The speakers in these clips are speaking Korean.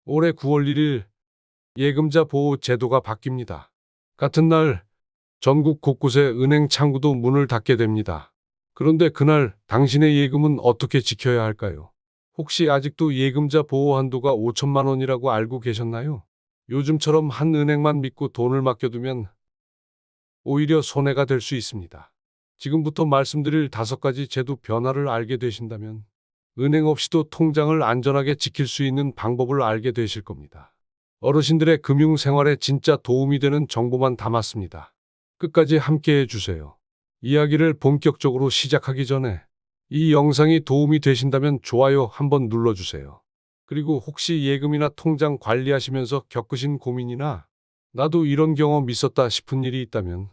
올해 9월 1일 예금자 보호 제도가 바뀝니다. 같은 날 전국 곳곳에 은행 창구도 문을 닫게 됩니다. 그런데 그날 당신의 예금은 어떻게 지켜야 할까요? 혹시 아직도 예금자 보호 한도가 5천만 원이라고 알고 계셨나요? 요즘처럼 한 은행만 믿고 돈을 맡겨두면 오히려 손해가 될 수 있습니다. 지금부터 말씀드릴 5가지 제도 변화를 알게 되신다면 은행 없이도 통장을 안전하게 지킬 수 있는 방법을 알게 되실 겁니다. 어르신들의 금융 생활에 진짜 도움이 되는 정보만 담았습니다. 끝까지 함께 해주세요. 이야기를 본격적으로 시작하기 전에 이 영상이 도움이 되신다면 좋아요 한번 눌러주세요. 그리고 혹시 예금이나 통장 관리하시면서 겪으신 고민이나 나도 이런 경험 있었다 싶은 일이 있다면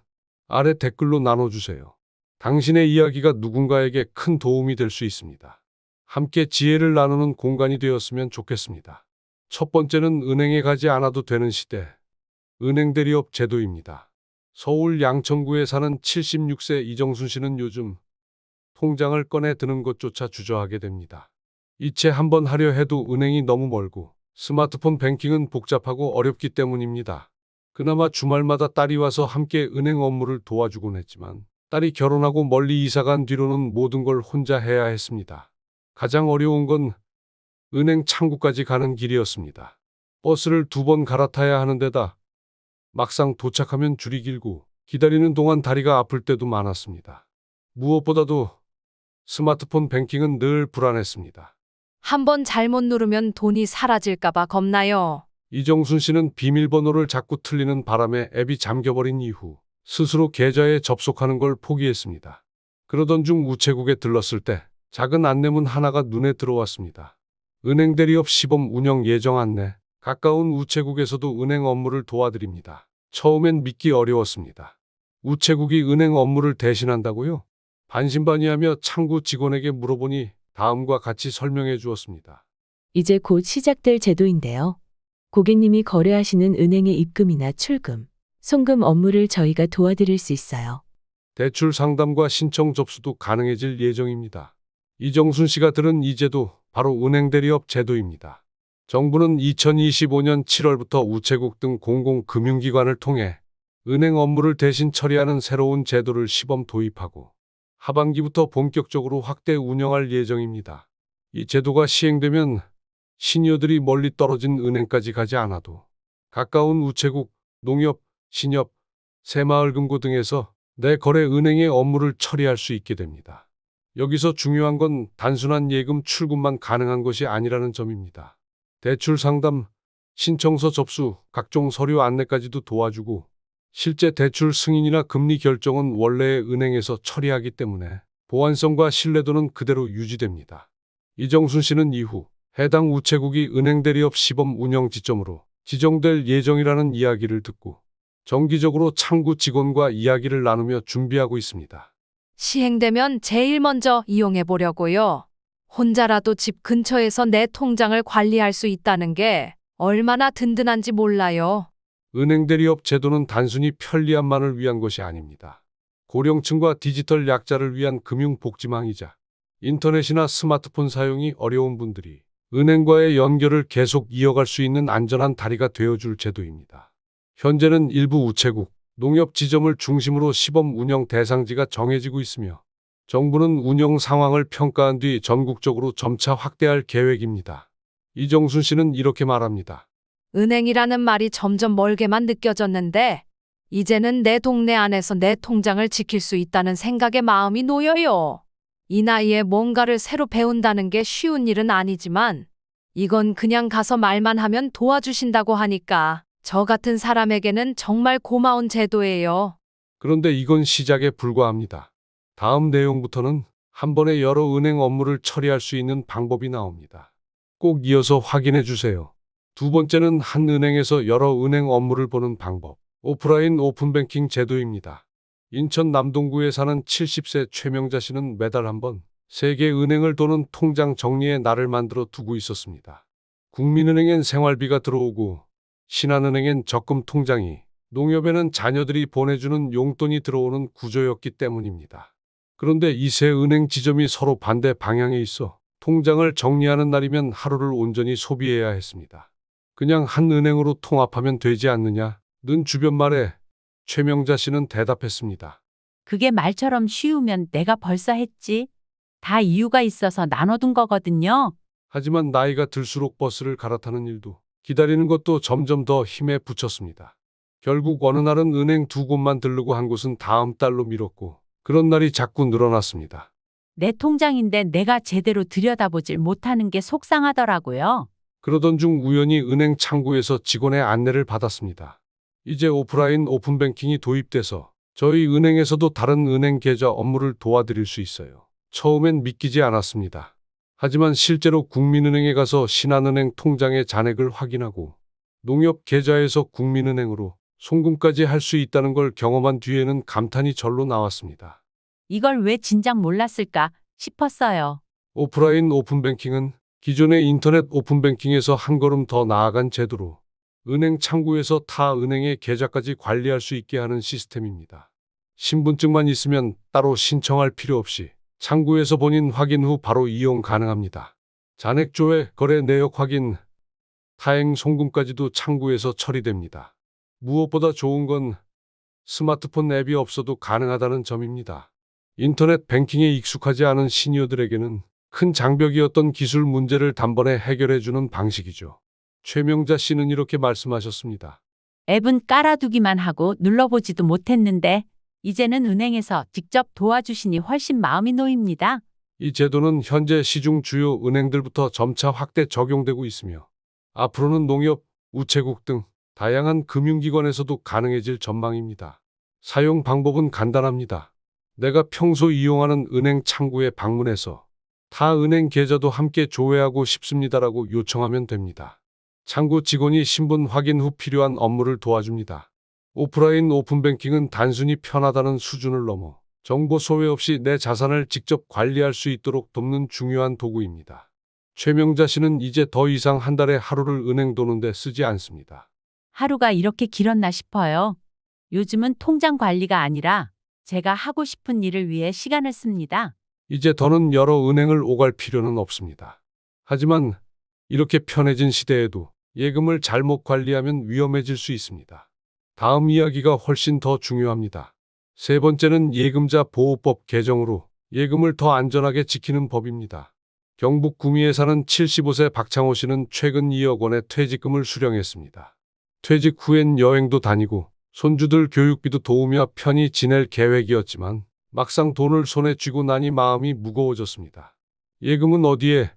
아래 댓글로 나눠주세요. 당신의 이야기가 누군가에게 큰 도움이 될 수 있습니다. 함께 지혜를 나누는 공간이 되었으면 좋겠습니다. 첫 번째는 은행에 가지 않아도 되는 시대. 은행 대리업 제도입니다. 서울 양천구에 사는 76세 이정순 씨는 요즘 통장을 꺼내 드는 것조차 주저하게 됩니다. 이체 한번 하려 해도 은행이 너무 멀고 스마트폰 뱅킹은 복잡하고 어렵기 때문입니다. 그나마 주말마다 딸이 와서 함께 은행 업무를 도와주곤 했지만 딸이 결혼하고 멀리 이사간 뒤로는 모든 걸 혼자 해야 했습니다. 가장 어려운 건 은행 창구까지 가는 길이었습니다. 버스를 2번 갈아타야 하는 데다 막상 도착하면 줄이 길고 기다리는 동안 다리가 아플 때도 많았습니다. 무엇보다도 스마트폰 뱅킹은 늘 불안했습니다. 한번 잘못 누르면 돈이 사라질까봐 겁나요. 이정순 씨는 비밀번호를 자꾸 틀리는 바람에 앱이 잠겨버린 이후 스스로 계좌에 접속하는 걸 포기했습니다. 그러던 중 우체국에 들렀을 때 작은 안내문 하나가 눈에 들어왔습니다. 은행 대리업 시범 운영 예정 안내. 가까운 우체국에서도 은행 업무를 도와드립니다. 처음엔 믿기 어려웠습니다. 우체국이 은행 업무를 대신한다고요? 반신반의하며 창구 직원에게 물어보니 다음과 같이 설명해 주었습니다. 이제 곧 시작될 제도인데요. 고객님이 거래하시는 은행의 입금이나 출금, 송금 업무를 저희가 도와드릴 수 있어요. 대출 상담과 신청 접수도 가능해질 예정입니다. 이정순 씨가 들은 이 제도, 바로 은행 대리업 제도입니다. 정부는 2025년 7월부터 우체국 등 공공금융기관을 통해 은행 업무를 대신 처리하는 새로운 제도를 시범 도입하고 하반기부터 본격적으로 확대 운영할 예정입니다. 이 제도가 시행되면 시니어들이 멀리 떨어진 은행까지 가지 않아도 가까운 우체국, 농협, 신협, 새마을금고 등에서 내 거래 은행의 업무를 처리할 수 있게 됩니다. 여기서 중요한 건 단순한 예금 출금만 가능한 것이 아니라는 점입니다. 대출 상담, 신청서 접수, 각종 서류 안내까지도 도와주고 실제 대출 승인이나 금리 결정은 원래의 은행에서 처리하기 때문에 보안성과 신뢰도는 그대로 유지됩니다. 이정순 씨는 이후 해당 우체국이 은행 대리업 시범 운영 지점으로 지정될 예정이라는 이야기를 듣고 정기적으로 창구 직원과 이야기를 나누며 준비하고 있습니다. 시행되면 제일 먼저 이용해 보려고요. 혼자라도 집 근처에서 내 통장을 관리할 수 있다는 게 얼마나 든든한지 몰라요. 은행 대리업 제도는 단순히 편리함만을 위한 것이 아닙니다. 고령층과 디지털 약자를 위한 금융복지망이자 인터넷이나 스마트폰 사용이 어려운 분들이 은행과의 연결을 계속 이어갈 수 있는 안전한 다리가 되어줄 제도입니다. 현재는 일부 우체국, 농협 지점을 중심으로 시범 운영 대상지가 정해지고 있으며 정부는 운영 상황을 평가한 뒤 전국적으로 점차 확대할 계획입니다. 이정순 씨는 이렇게 말합니다. 은행이라는 말이 점점 멀게만 느껴졌는데 이제는 내 동네 안에서 내 통장을 지킬 수 있다는 생각에 마음이 놓여요. 이 나이에 뭔가를 새로 배운다는 게 쉬운 일은 아니지만 이건 그냥 가서 말만 하면 도와주신다고 하니까 저 같은 사람에게는 정말 고마운 제도예요. 그런데 이건 시작에 불과합니다. 다음 내용부터는 한 번에 여러 은행 업무를 처리할 수 있는 방법이 나옵니다. 꼭 이어서 확인해 주세요. 두 번째는 한 은행에서 여러 은행 업무를 보는 방법. 오프라인 오픈뱅킹 제도입니다. 인천 남동구에 사는 70세 최명자 씨는 매달 한 번 세계 은행을 도는 통장 정리의 날을 만들어 두고 있었습니다. 국민은행엔 생활비가 들어오고 신한은행엔 적금 통장이, 농협에는 자녀들이 보내주는 용돈이 들어오는 구조였기 때문입니다. 그런데 이 세 은행 지점이 서로 반대 방향에 있어 통장을 정리하는 날이면 하루를 온전히 소비해야 했습니다. 그냥 한 은행으로 통합하면 되지 않느냐? 는 주변 말에 최명자 씨는 대답했습니다. 그게 말처럼 쉬우면 내가 벌써 했지. 다 이유가 있어서 나눠둔 거거든요. 하지만 나이가 들수록 버스를 갈아타는 일도 기다리는 것도 점점 더 힘에 부쳤습니다. 결국 어느 날은 은행 두 곳만 들르고 한 곳은 다음 달로 미뤘고 그런 날이 자꾸 늘어났습니다. 내 통장인데 내가 제대로 들여다보질 못하는 게 속상하더라고요. 그러던 중 우연히 은행 창구에서 직원의 안내를 받았습니다. 이제 오프라인 오픈뱅킹이 도입돼서 저희 은행에서도 다른 은행 계좌 업무를 도와드릴 수 있어요. 처음엔 믿기지 않았습니다. 하지만 실제로 국민은행에 가서 신한은행 통장의 잔액을 확인하고 농협 계좌에서 국민은행으로 송금까지 할 수 있다는 걸 경험한 뒤에는 감탄이 절로 나왔습니다. 이걸 왜 진작 몰랐을까 싶었어요. 오프라인 오픈뱅킹은 기존의 인터넷 오픈뱅킹에서 한 걸음 더 나아간 제도로 은행 창구에서 타 은행의 계좌까지 관리할 수 있게 하는 시스템입니다. 신분증만 있으면 따로 신청할 필요 없이 창구에서 본인 확인 후 바로 이용 가능합니다. 잔액 조회, 거래 내역 확인, 타행 송금까지도 창구에서 처리됩니다. 무엇보다 좋은 건 스마트폰 앱이 없어도 가능하다는 점입니다. 인터넷 뱅킹에 익숙하지 않은 시니어들에게는 큰 장벽이었던 기술 문제를 단번에 해결해주는 방식이죠. 최명자 씨는 이렇게 말씀하셨습니다. 앱은 깔아두기만 하고 눌러보지도 못했는데 이제는 은행에서 직접 도와주시니 훨씬 마음이 놓입니다. 이 제도는 현재 시중 주요 은행들부터 점차 확대 적용되고 있으며 앞으로는 농협, 우체국 등 다양한 금융기관에서도 가능해질 전망입니다. 사용 방법은 간단합니다. 내가 평소 이용하는 은행 창구에 방문해서 타 은행 계좌도 함께 조회하고 싶습니다라고 요청하면 됩니다. 창구 직원이 신분 확인 후 필요한 업무를 도와줍니다. 오프라인 오픈뱅킹은 단순히 편하다는 수준을 넘어 정보 소외 없이 내 자산을 직접 관리할 수 있도록 돕는 중요한 도구입니다. 최명자 씨는 이제 더 이상 한 달에 하루를 은행 도는데 쓰지 않습니다. 하루가 이렇게 길었나 싶어요. 요즘은 통장 관리가 아니라 제가 하고 싶은 일을 위해 시간을 씁니다. 이제 더는 여러 은행을 오갈 필요는 없습니다. 하지만 이렇게 편해진 시대에도 예금을 잘못 관리하면 위험해질 수 있습니다. 다음 이야기가 훨씬 더 중요합니다. 세 번째는 예금자 보호법 개정으로 예금을 더 안전하게 지키는 법입니다. 경북 구미에 사는 75세 박창호 씨는 최근 2억 원의 퇴직금을 수령했습니다. 퇴직 후엔 여행도 다니고 손주들 교육비도 도우며 편히 지낼 계획이었지만 막상 돈을 손에 쥐고 나니 마음이 무거워졌습니다. 예금은 어디에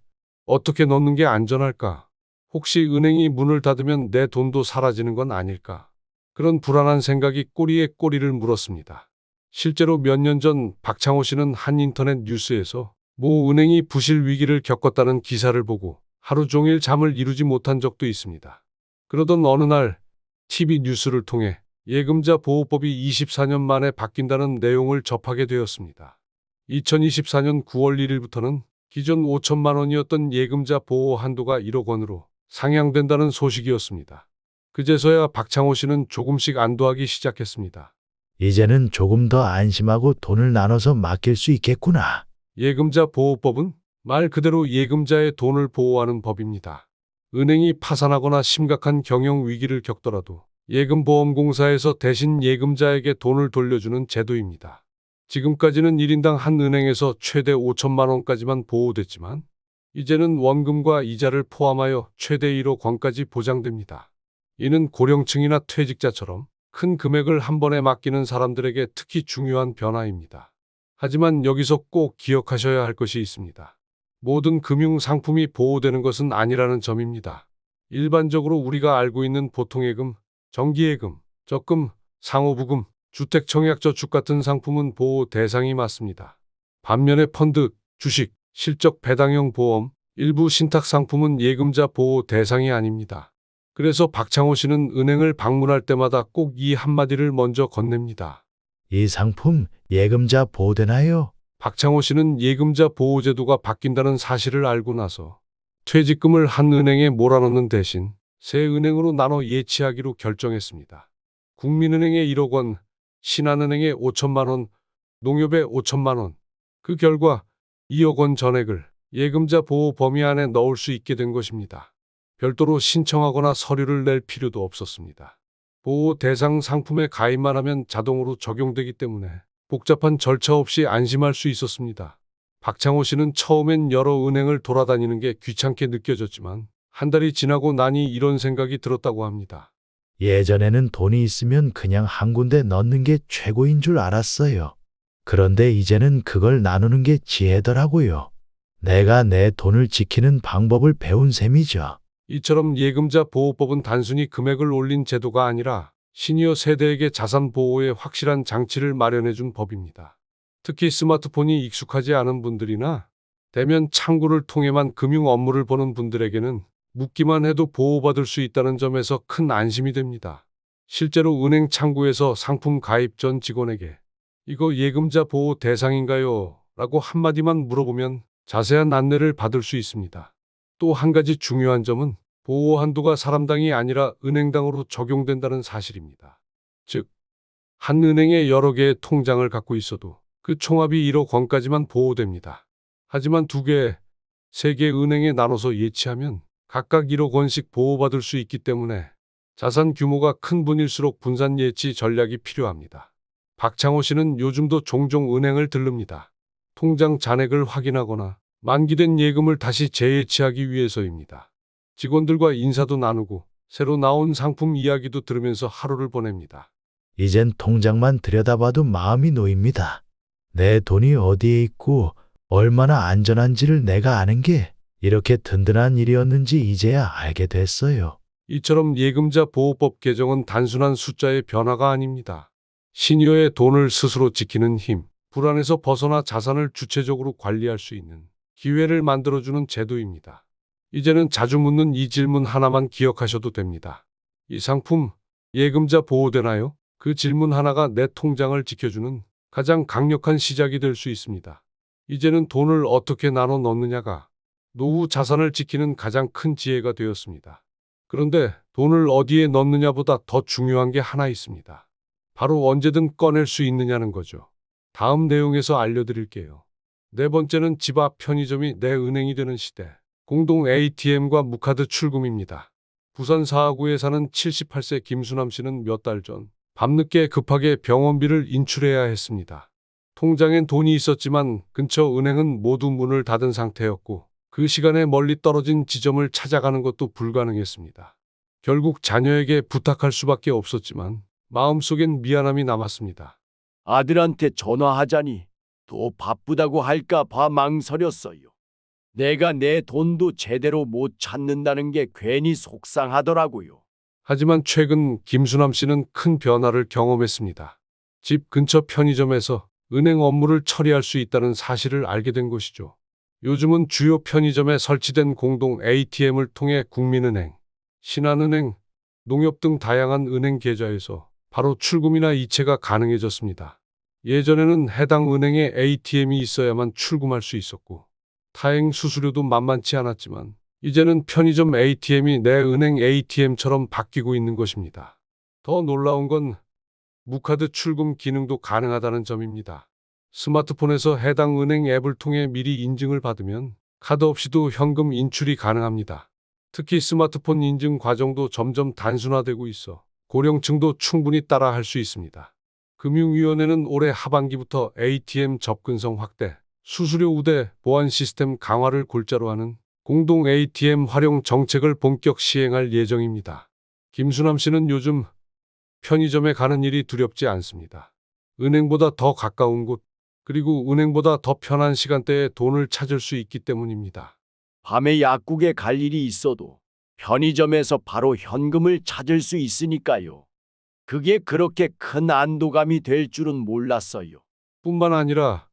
어떻게 넣는 게 안전할까? 혹시 은행이 문을 닫으면 내 돈도 사라지는 건 아닐까? 그런 불안한 생각이 꼬리에 꼬리를 물었습니다. 실제로 몇 년 전 박창호 씨는 한 인터넷 뉴스에서 모 은행이 부실 위기를 겪었다는 기사를 보고 하루 종일 잠을 이루지 못한 적도 있습니다. 그러던 어느 날 TV 뉴스를 통해 예금자 보호법이 24년 만에 바뀐다는 내용을 접하게 되었습니다. 2024년 9월 1일부터는 기존 5천만 원이었던 예금자 보호 한도가 1억 원으로 상향된다는 소식이었습니다. 그제서야 박창호 씨는 조금씩 안도하기 시작했습니다. 이제는 조금 더 안심하고 돈을 나눠서 맡길 수 있겠구나. 예금자 보호법은 말 그대로 예금자의 돈을 보호하는 법입니다. 은행이 파산하거나 심각한 경영 위기를 겪더라도 예금보험공사에서 대신 예금자에게 돈을 돌려주는 제도입니다. 지금까지는 1인당 한 은행에서 최대 5천만 원까지만 보호됐지만 이제는 원금과 이자를 포함하여 최대 1억 원까지 보장됩니다. 이는 고령층이나 퇴직자처럼 큰 금액을 한 번에 맡기는 사람들에게 특히 중요한 변화입니다. 하지만 여기서 꼭 기억하셔야 할 것이 있습니다. 모든 금융 상품이 보호되는 것은 아니라는 점입니다. 일반적으로 우리가 알고 있는 보통예금, 정기예금, 적금, 상호부금, 주택청약저축 같은 상품은 보호 대상이 맞습니다. 반면에 펀드, 주식, 실적 배당형 보험, 일부 신탁 상품은 예금자 보호 대상이 아닙니다. 그래서 박창호 씨는 은행을 방문할 때마다 꼭 이 한마디를 먼저 건넵니다. 이 상품 예금자 보호되나요? 박창호 씨는 예금자 보호제도가 바뀐다는 사실을 알고 나서 퇴직금을 한 은행에 몰아넣는 대신 세 은행으로 나눠 예치하기로 결정했습니다. 국민은행에 1억 원, 신한은행에 5천만 원, 농협에 5천만 원. 그 결과 2억 원 전액을 예금자 보호 범위 안에 넣을 수 있게 된 것입니다. 별도로 신청하거나 서류를 낼 필요도 없었습니다. 보호 대상 상품에 가입만 하면 자동으로 적용되기 때문에 복잡한 절차 없이 안심할 수 있었습니다. 박창호 씨는 처음엔 여러 은행을 돌아다니는 게 귀찮게 느껴졌지만 한 달이 지나고 나니 이런 생각이 들었다고 합니다. 예전에는 돈이 있으면 그냥 한 군데 넣는 게 최고인 줄 알았어요. 그런데 이제는 그걸 나누는 게 지혜더라고요. 내가 내 돈을 지키는 방법을 배운 셈이죠. 이처럼 예금자 보호법은 단순히 금액을 올린 제도가 아니라 시니어 세대에게 자산 보호에 확실한 장치를 마련해 준 법입니다. 특히 스마트폰이 익숙하지 않은 분들이나 대면 창구를 통해만 금융 업무를 보는 분들에게는 묻기만 해도 보호받을 수 있다는 점에서 큰 안심이 됩니다. 실제로 은행 창구에서 상품 가입 전 직원에게 이거 예금자 보호 대상인가요? 라고 한마디만 물어보면 자세한 안내를 받을 수 있습니다. 또 한 가지 중요한 점은 보호 한도가 사람당이 아니라 은행당으로 적용된다는 사실입니다. 즉, 한 은행에 여러 개의 통장을 갖고 있어도 그 총합이 1억 원까지만 보호됩니다. 하지만 2개, 3개 은행에 나눠서 예치하면 각각 1억 원씩 보호받을 수 있기 때문에 자산 규모가 큰 분일수록 분산 예치 전략이 필요합니다. 박창호 씨는 요즘도 종종 은행을 들릅니다. 통장 잔액을 확인하거나 만기된 예금을 다시 재예치하기 위해서입니다. 직원들과 인사도 나누고 새로 나온 상품 이야기도 들으면서 하루를 보냅니다. 이젠 통장만 들여다봐도 마음이 놓입니다. 내 돈이 어디에 있고 얼마나 안전한지를 내가 아는 게 이렇게 든든한 일이었는지 이제야 알게 됐어요. 이처럼 예금자 보호법 개정은 단순한 숫자의 변화가 아닙니다. 시니어의 돈을 스스로 지키는 힘, 불안에서 벗어나 자산을 주체적으로 관리할 수 있는 기회를 만들어주는 제도입니다. 이제는 자주 묻는 이 질문 하나만 기억하셔도 됩니다. 이 상품 예금자 보호되나요? 그 질문 하나가 내 통장을 지켜주는 가장 강력한 시작이 될 수 있습니다. 이제는 돈을 어떻게 나눠 넣느냐가 노후 자산을 지키는 가장 큰 지혜가 되었습니다. 그런데 돈을 어디에 넣느냐보다 더 중요한 게 하나 있습니다. 바로 언제든 꺼낼 수 있느냐는 거죠. 다음 내용에서 알려드릴게요. 네 번째는 집 앞 편의점이 내 은행이 되는 시대. 공동 ATM과 무카드 출금입니다. 부산 사하구에 사는 78세 김수남 씨는 몇 달 전 밤늦게 급하게 병원비를 인출해야 했습니다. 통장엔 돈이 있었지만 근처 은행은 모두 문을 닫은 상태였고 그 시간에 멀리 떨어진 지점을 찾아가는 것도 불가능했습니다. 결국 자녀에게 부탁할 수밖에 없었지만 마음속엔 미안함이 남았습니다. 아들한테 전화하자니 또 바쁘다고 할까 봐 망설였어요. 내가 내 돈도 제대로 못 찾는다는 게 괜히 속상하더라고요. 하지만 최근 김수남 씨는 큰 변화를 경험했습니다. 집 근처 편의점에서 은행 업무를 처리할 수 있다는 사실을 알게 된 것이죠. 요즘은 주요 편의점에 설치된 공동 ATM을 통해 국민은행, 신한은행, 농협 등 다양한 은행 계좌에서 바로 출금이나 이체가 가능해졌습니다. 예전에는 해당 은행에 ATM이 있어야만 출금할 수 있었고 타행 수수료도 만만치 않았지만 이제는 편의점 ATM이 내 은행 ATM처럼 바뀌고 있는 것입니다. 더 놀라운 건 무카드 출금 기능도 가능하다는 점입니다. 스마트폰에서 해당 은행 앱을 통해 미리 인증을 받으면 카드 없이도 현금 인출이 가능합니다. 특히 스마트폰 인증 과정도 점점 단순화되고 있어 고령층도 충분히 따라할 수 있습니다. 금융위원회는 올해 하반기부터 ATM 접근성 확대, 수수료 우대, 보안 시스템 강화를 골자로 하는 공동 ATM 활용 정책을 본격 시행할 예정입니다. 김수남 씨는 요즘 편의점에 가는 일이 두렵지 않습니다. 은행보다 더 가까운 곳, 그리고 은행보다 더 편한 시간대에 돈을 찾을 수 있기 때문입니다. 밤에 약국에 갈 일이 있어도 편의점에서 바로 현금을 찾을 수 있으니까요. 그게 그렇게 큰 안도감이 될 줄은 몰랐어요. 뿐만 아니라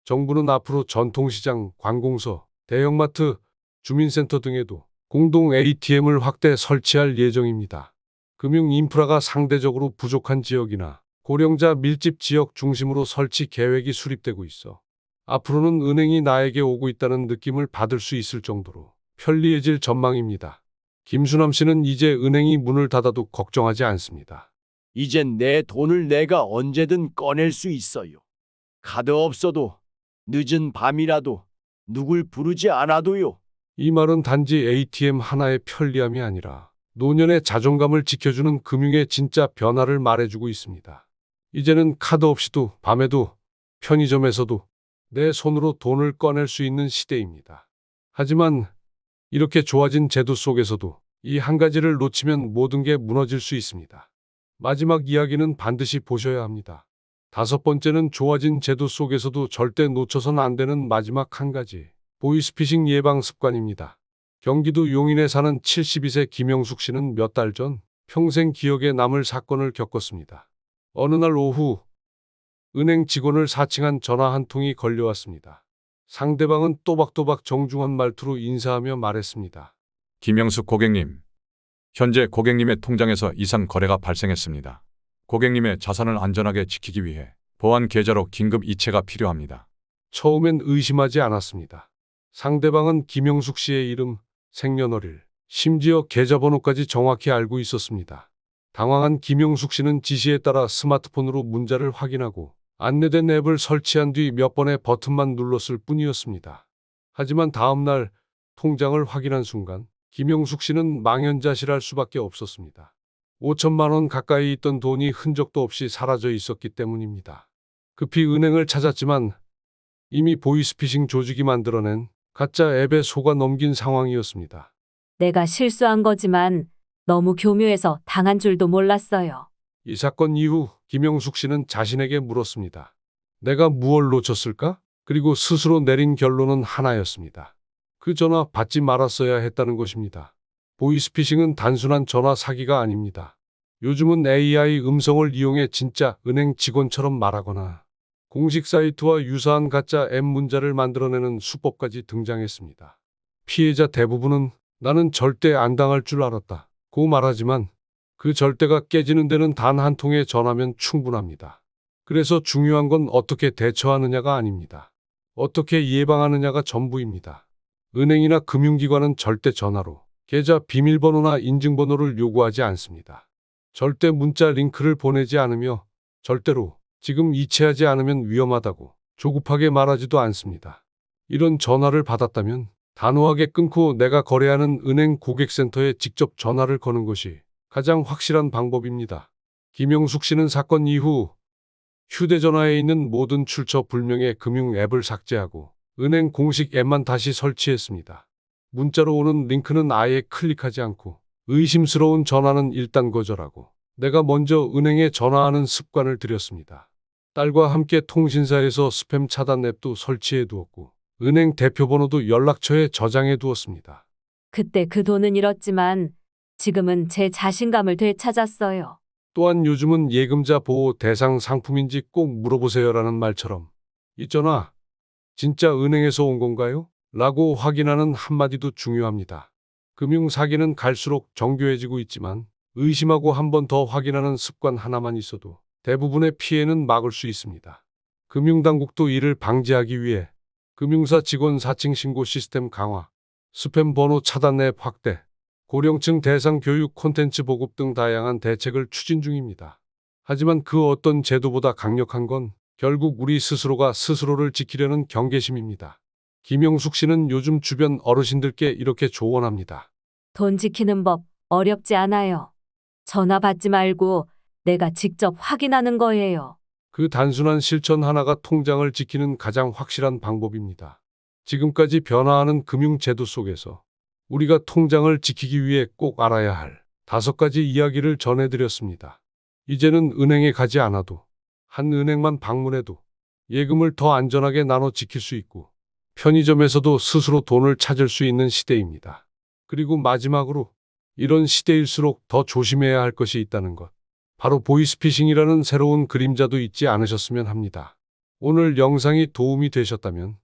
정부는 앞으로 전통시장, 관공서, 대형마트, 주민센터 등에도 공동 ATM을 확대 설치할 예정입니다. 금융 인프라가 상대적으로 부족한 지역이나 고령자 밀집 지역 중심으로 설치 계획이 수립되고 있어 앞으로는 은행이 나에게 오고 있다는 느낌을 받을 수 있을 정도로 편리해질 전망입니다. 김수남 씨는 이제 은행이 문을 닫아도 걱정하지 않습니다. 이젠 내 돈을 내가 언제든 꺼낼 수 있어요. 카드 없어도 늦은 밤이라도 누굴 부르지 않아도요. 이 말은 단지 ATM 하나의 편리함이 아니라 노년의 자존감을 지켜주는 금융의 진짜 변화를 말해주고 있습니다. 이제는 카드 없이도 밤에도 편의점에서도 내 손으로 돈을 꺼낼 수 있는 시대입니다. 하지만 이렇게 좋아진 제도 속에서도 이 한 가지를 놓치면 모든 게 무너질 수 있습니다. 마지막 이야기는 반드시 보셔야 합니다. 5번째는 좋아진 제도 속에서도 절대 놓쳐선 안 되는 마지막 한 가지, 보이스피싱 예방 습관입니다. 경기도 용인에 사는 72세 김영숙 씨는 몇 달 전 평생 기억에 남을 사건을 겪었습니다. 어느 날 오후 은행 직원을 사칭한 전화 한 통이 걸려왔습니다. 상대방은 또박또박 정중한 말투로 인사하며 말했습니다. 김영숙 고객님, 현재 고객님의 통장에서 이상 거래가 발생했습니다. 고객님의 자산을 안전하게 지키기 위해 보안 계좌로 긴급 이체가 필요합니다. 처음엔 의심하지 않았습니다. 상대방은 김영숙 씨의 이름, 생년월일, 심지어 계좌번호까지 정확히 알고 있었습니다. 당황한 김영숙 씨는 지시에 따라 스마트폰으로 문자를 확인하고 안내된 앱을 설치한 뒤 몇 번의 버튼만 눌렀을 뿐이었습니다. 하지만 다음 날 통장을 확인한 순간 김영숙 씨는 망연자실할 수밖에 없었습니다. 5천만 원 가까이 있던 돈이 흔적도 없이 사라져 있었기 때문입니다. 급히 은행을 찾았지만 이미 보이스피싱 조직이 만들어낸 가짜 앱에 속아 넘긴 상황이었습니다. 내가 실수한 거지만 너무 교묘해서 당한 줄도 몰랐어요. 이 사건 이후 김영숙 씨는 자신에게 물었습니다. 내가 무얼 놓쳤을까? 그리고 스스로 내린 결론은 하나였습니다. 그 전화 받지 말았어야 했다는 것입니다. 보이스피싱은 단순한 전화 사기가 아닙니다. 요즘은 AI 음성을 이용해 진짜 은행 직원처럼 말하거나 공식 사이트와 유사한 가짜 앱 문자를 만들어내는 수법까지 등장했습니다. 피해자 대부분은 나는 절대 안 당할 줄 알았다 고 말하지만 그 절대가 깨지는 데는 단 한 통의 전화면 충분합니다. 그래서 중요한 건 어떻게 대처하느냐가 아닙니다. 어떻게 예방하느냐가 전부입니다. 은행이나 금융기관은 절대 전화로 계좌 비밀번호나 인증번호를 요구하지 않습니다. 절대 문자 링크를 보내지 않으며 절대로 지금 이체하지 않으면 위험하다고 조급하게 말하지도 않습니다. 이런 전화를 받았다면 단호하게 끊고 내가 거래하는 은행 고객센터에 직접 전화를 거는 것이 가장 확실한 방법입니다. 김영숙 씨는 사건 이후 휴대전화에 있는 모든 출처 불명의 금융 앱을 삭제하고 은행 공식 앱만 다시 설치했습니다. 문자로 오는 링크는 아예 클릭하지 않고 의심스러운 전화는 일단 거절하고 내가 먼저 은행에 전화하는 습관을 들였습니다. 딸과 함께 통신사에서 스팸 차단 앱도 설치해 두었고 은행 대표번호도 연락처에 저장해 두었습니다. 그때 그 돈은 잃었지만 지금은 제 자신감을 되찾았어요. 또한 요즘은 예금자 보호 대상 상품인지 꼭 물어보세요라는 말처럼 이 전화 진짜 은행에서 온 건가요? 라고 확인하는 한마디도 중요합니다. 금융 사기는 갈수록 정교해지고 있지만 의심하고 한 번 더 확인하는 습관 하나만 있어도 대부분의 피해는 막을 수 있습니다. 금융당국도 이를 방지하기 위해 금융사 직원 사칭 신고 시스템 강화, 스팸 번호 차단 앱 확대, 고령층 대상 교육 콘텐츠 보급 등 다양한 대책을 추진 중입니다. 하지만 그 어떤 제도보다 강력한 건 결국 우리 스스로가 스스로를 지키려는 경계심입니다. 김영숙 씨는 요즘 주변 어르신들께 이렇게 조언합니다. 돈 지키는 법 어렵지 않아요. 전화 받지 말고 내가 직접 확인하는 거예요. 그 단순한 실천 하나가 통장을 지키는 가장 확실한 방법입니다. 지금까지 변화하는 금융제도 속에서 우리가 통장을 지키기 위해 꼭 알아야 할 5가지 이야기를 전해드렸습니다. 이제는 은행에 가지 않아도 한 은행만 방문해도 예금을 더 안전하게 나눠 지킬 수 있고 편의점에서도 스스로 돈을 찾을 수 있는 시대입니다. 그리고 마지막으로 이런 시대일수록 더 조심해야 할 것이 있다는 것. 바로 보이스피싱이라는 새로운 그림자도 잊지 않으셨으면 합니다. 오늘 영상이 도움이 되셨다면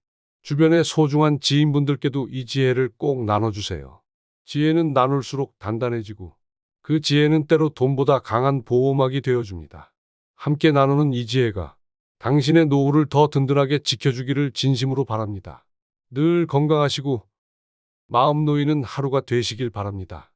주변의 소중한 지인분들께도 이 지혜를 꼭 나눠주세요. 지혜는 나눌수록 단단해지고 그 지혜는 때로 돈보다 강한 보호막이 되어줍니다. 함께 나누는 이 지혜가 당신의 노후를 더 든든하게 지켜주기를 진심으로 바랍니다. 늘 건강하시고 마음 놓이는 하루가 되시길 바랍니다.